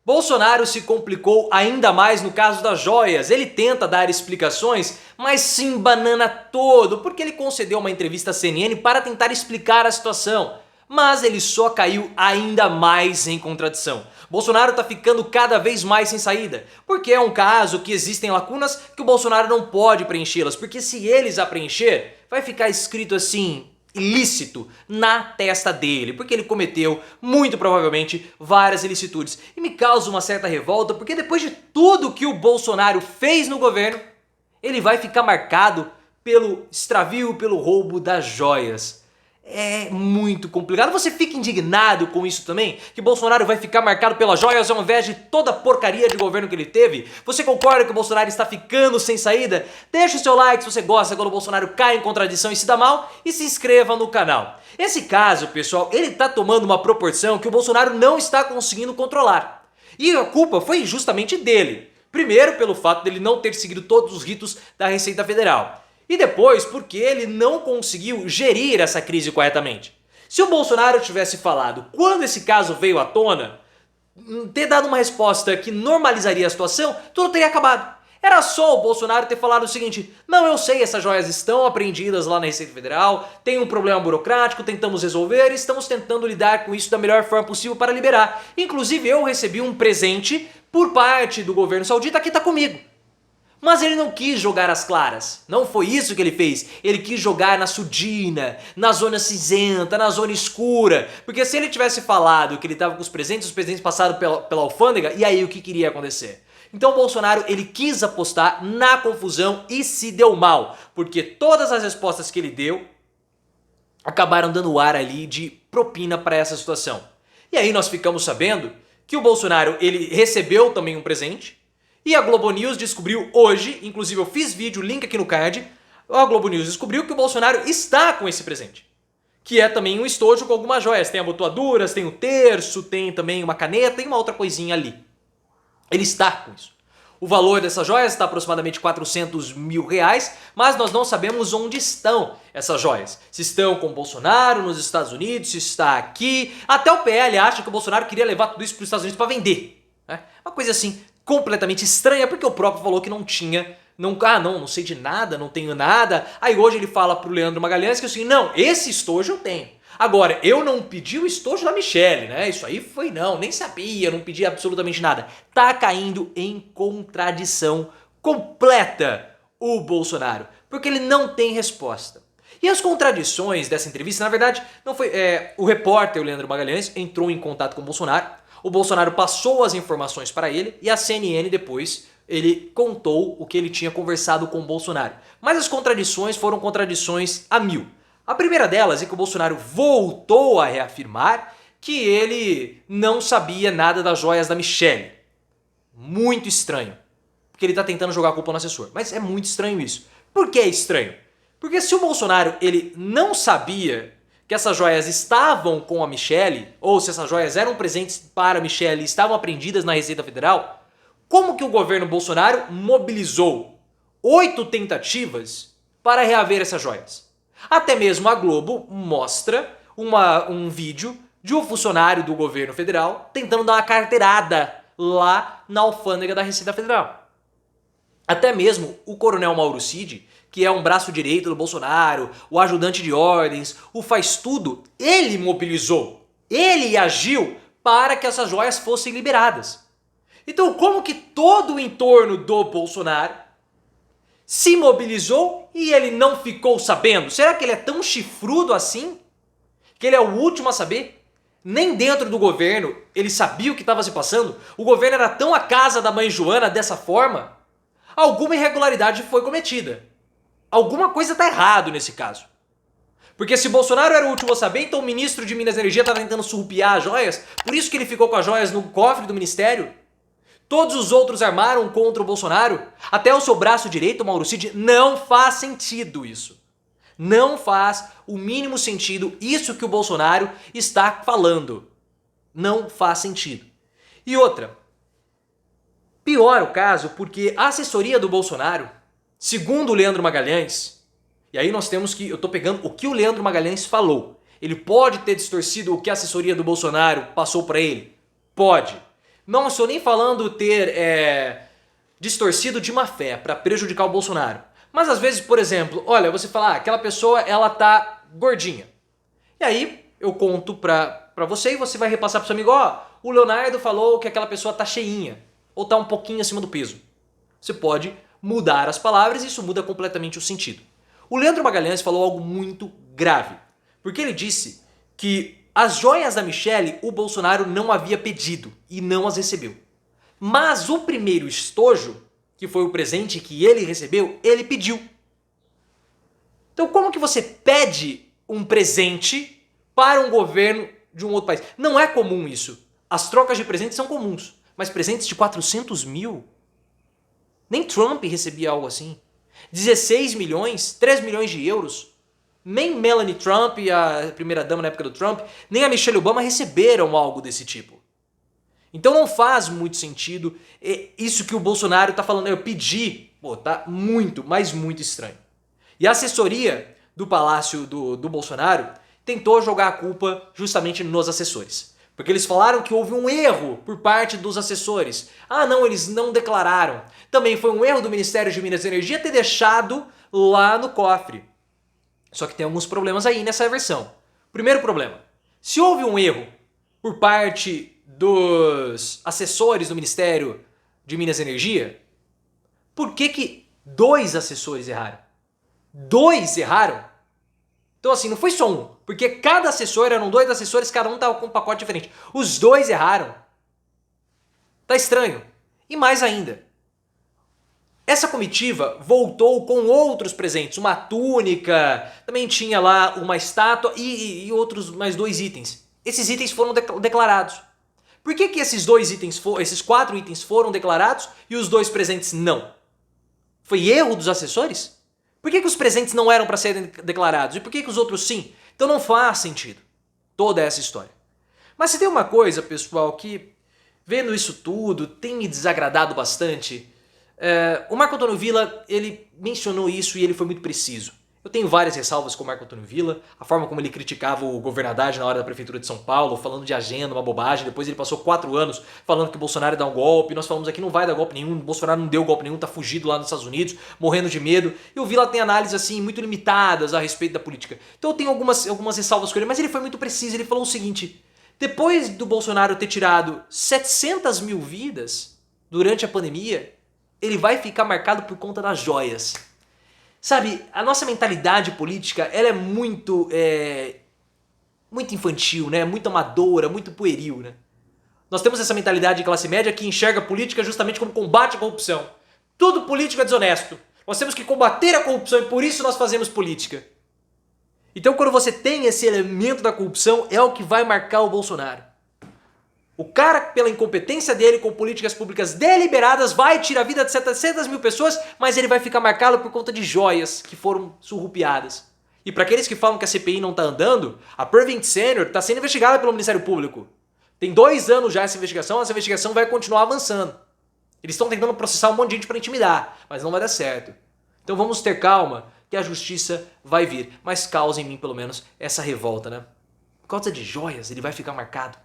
Bolsonaro se complicou ainda mais no caso das joias. Ele tenta dar explicações, mas se embanana todo, porque ele concedeu uma entrevista à CNN para tentar explicar a situação. Mas ele só caiu ainda mais em contradição. Bolsonaro tá ficando cada vez mais sem saída, porque é um caso que existem lacunas que o Bolsonaro não pode preenchê-las, porque se eles a preencher, vai ficar escrito assim, ilícito, na testa dele, porque ele cometeu, muito provavelmente, várias ilicitudes. E me causa uma certa revolta, porque depois de tudo que o Bolsonaro fez no governo, ele vai ficar marcado pelo extravio, pelo roubo das joias. É muito complicado. Você fica indignado com isso também? Que Bolsonaro vai ficar marcado pelas joias ao invés de toda a porcaria de governo que ele teve? Você concorda que o Bolsonaro está ficando sem saída? Deixa o seu like se você gosta quando o Bolsonaro cai em contradição e se dá mal, e se inscreva no canal. Esse caso, pessoal, ele está tomando uma proporção que o Bolsonaro não está conseguindo controlar. E a culpa foi justamente dele. Primeiro, pelo fato dele não ter seguido todos os ritos da Receita Federal. E depois, porque ele não conseguiu gerir essa crise corretamente. Se o Bolsonaro tivesse falado quando esse caso veio à tona, ter dado uma resposta que normalizaria a situação, tudo teria acabado. Era só o Bolsonaro ter falado o seguinte: não, eu sei, essas joias estão apreendidas lá na Receita Federal, tem um problema burocrático, tentamos resolver e estamos tentando lidar com isso da melhor forma possível para liberar. Inclusive eu recebi um presente por parte do governo saudita que está comigo. Mas ele não quis jogar as claras, não foi isso que ele fez, ele quis jogar na surdina, na zona cinzenta, na zona escura, porque se ele tivesse falado que ele estava com os presentes passaram pela alfândega, e aí o que iria acontecer? Então o Bolsonaro ele quis apostar na confusão e se deu mal, porque todas as respostas que ele deu acabaram dando ar ali de propina para essa situação. E aí nós ficamos sabendo que o Bolsonaro ele recebeu também um presente, e a Globo News descobriu hoje, inclusive eu fiz vídeo, link aqui no card, a Globo News descobriu que o Bolsonaro está com esse presente. Que é também um estojo com algumas joias, tem abotoaduras, tem o terço, tem também uma caneta e uma outra coisinha ali. Ele está com isso. O valor dessas joias está aproximadamente R$400 mil, mas nós não sabemos onde estão essas joias. Se estão com o Bolsonaro nos Estados Unidos, se está aqui. Até o PL acha que o Bolsonaro queria levar tudo isso para os Estados Unidos para vender. Né? Uma coisa assim completamente estranha, porque o próprio falou que não tinha, não sei de nada, não tenho nada. Aí hoje ele fala pro Leandro Magalhães que assim, não, esse estojo eu tenho. Agora, eu não pedi o estojo da Michelle, né? Isso aí foi não, nem sabia, não pedi absolutamente nada. Tá caindo em contradição completa o Bolsonaro, porque ele não tem resposta. E as contradições dessa entrevista, na verdade, não foi. O repórter, o Leandro Magalhães, entrou em contato com o Bolsonaro passou as informações para ele e a CNN depois ele contou o que ele tinha conversado com o Bolsonaro. Mas as contradições foram contradições a mil. A primeira delas é que o Bolsonaro voltou a reafirmar que ele não sabia nada das joias da Michelle. Muito estranho. Porque ele está tentando jogar a culpa no assessor. Mas é muito estranho isso. Por que é estranho? Porque se o Bolsonaro ele não sabia que essas joias estavam com a Michelle, ou se essas joias eram presentes para a Michelle e estavam apreendidas na Receita Federal, como que o governo Bolsonaro mobilizou 8 tentativas para reaver essas joias? Até mesmo a Globo mostra um vídeo de um funcionário do governo federal tentando dar uma carteirada lá na alfândega da Receita Federal. Até mesmo o coronel Mauro Cid, que é um braço direito do Bolsonaro, o ajudante de ordens, o faz tudo, ele mobilizou, ele agiu para que essas joias fossem liberadas. Então como que todo o entorno do Bolsonaro se mobilizou e ele não ficou sabendo? Será que ele é tão chifrudo assim? Que ele é o último a saber? Nem dentro do governo ele sabia o que estava se passando? O governo era tão a casa da mãe Joana dessa forma? Alguma irregularidade foi cometida. Alguma coisa está errado nesse caso. Porque se Bolsonaro era o último a saber, então o ministro de Minas e Energia está tentando surrupiar as joias, por isso que ele ficou com as joias no cofre do ministério. Todos os outros armaram contra o Bolsonaro, até o seu braço direito, Mauro Cid. Não faz sentido isso. Não faz o mínimo sentido isso que o Bolsonaro está falando. Não faz sentido. E outra, pior o caso porque a assessoria do Bolsonaro, segundo o Leandro Magalhães, e aí nós temos que, eu tô pegando o que o Leandro Magalhães falou. Ele pode ter distorcido o que a assessoria do Bolsonaro passou para ele? Pode. Não estou nem falando ter distorcido de má fé para prejudicar o Bolsonaro. Mas às vezes, por exemplo, olha, você fala, aquela pessoa ela tá gordinha. E aí eu conto pra você e você vai repassar pro seu amigo, ó, o Leonardo falou que aquela pessoa tá cheinha ou tá um pouquinho acima do peso. Você pode mudar as palavras e isso muda completamente o sentido. O Leandro Magalhães falou algo muito grave, porque ele disse que as joias da Michelle o Bolsonaro não havia pedido e não as recebeu. Mas o primeiro estojo, que foi o presente que ele recebeu, ele pediu. Então como que você pede um presente para um governo de um outro país? Não é comum isso. As trocas de presentes são comuns, mas presentes de 400 mil? Nem Trump recebia algo assim. 16 milhões, 3 milhões de euros. Nem Melanie Trump, a primeira-dama na época do Trump, nem a Michelle Obama receberam algo desse tipo. Então não faz muito sentido isso que o Bolsonaro está falando. Eu pedi, pô, tá muito, mas muito estranho. E a assessoria do Palácio do Bolsonaro tentou jogar a culpa justamente nos assessores. Porque eles falaram que houve um erro por parte dos assessores. Ah não, eles não declararam. Também foi um erro do Ministério de Minas e Energia ter deixado lá no cofre. Só que tem alguns problemas aí nessa versão. Primeiro problema, se houve um erro por parte dos assessores do Ministério de Minas e Energia, por que 2 assessores erraram? 2 erraram? Então assim, não foi só um, porque cada assessor, eram 2 assessores, cada um estava com um pacote diferente. Os 2 erraram. Tá estranho. E mais ainda, essa comitiva voltou com outros presentes, uma túnica, também tinha lá uma estátua e outros mais 2 itens. Esses itens foram declarados. Por que esses 4 itens foram declarados e os 2 presentes não? Foi erro dos assessores? Por que os presentes não eram para serem declarados e por que os outros sim? Então não faz sentido toda essa história. Mas se tem uma coisa, pessoal, que vendo isso tudo tem me desagradado bastante. O Marco Antônio Villa, ele mencionou isso e ele foi muito preciso. Eu tenho várias ressalvas com o Marco Antônio Villa, a forma como ele criticava o governador na hora da Prefeitura de São Paulo, falando de agenda, uma bobagem, depois ele passou 4 anos falando que o Bolsonaro ia dar um golpe, nós falamos aqui não vai dar golpe nenhum, o Bolsonaro não deu golpe nenhum, tá fugido lá nos Estados Unidos, morrendo de medo, e o Villa tem análises assim muito limitadas a respeito da política. Então eu tenho algumas ressalvas com ele, mas ele foi muito preciso, ele falou o seguinte, depois do Bolsonaro ter tirado 700 mil vidas durante a pandemia, ele vai ficar marcado por conta das joias. Sabe, a nossa mentalidade política, ela é muito infantil, né? Muito amadora, muito pueril, né? Nós temos essa mentalidade de classe média que enxerga a política justamente como combate à corrupção. Tudo político é desonesto. Nós temos que combater a corrupção e por isso nós fazemos política. Então quando você tem esse elemento da corrupção, é o que vai marcar o Bolsonaro. O cara, pela incompetência dele com políticas públicas deliberadas, vai tirar a vida de 700 mil pessoas, mas ele vai ficar marcado por conta de joias que foram surrupiadas. E para aqueles que falam que a CPI não tá andando, a Prevent Senior está sendo investigada pelo Ministério Público. Tem 2 anos já essa investigação vai continuar avançando. Eles estão tentando processar um monte de gente para intimidar, mas não vai dar certo. Então vamos ter calma, que a justiça vai vir. Mas causa em mim, pelo menos, essa revolta, né? Por causa de joias, ele vai ficar marcado.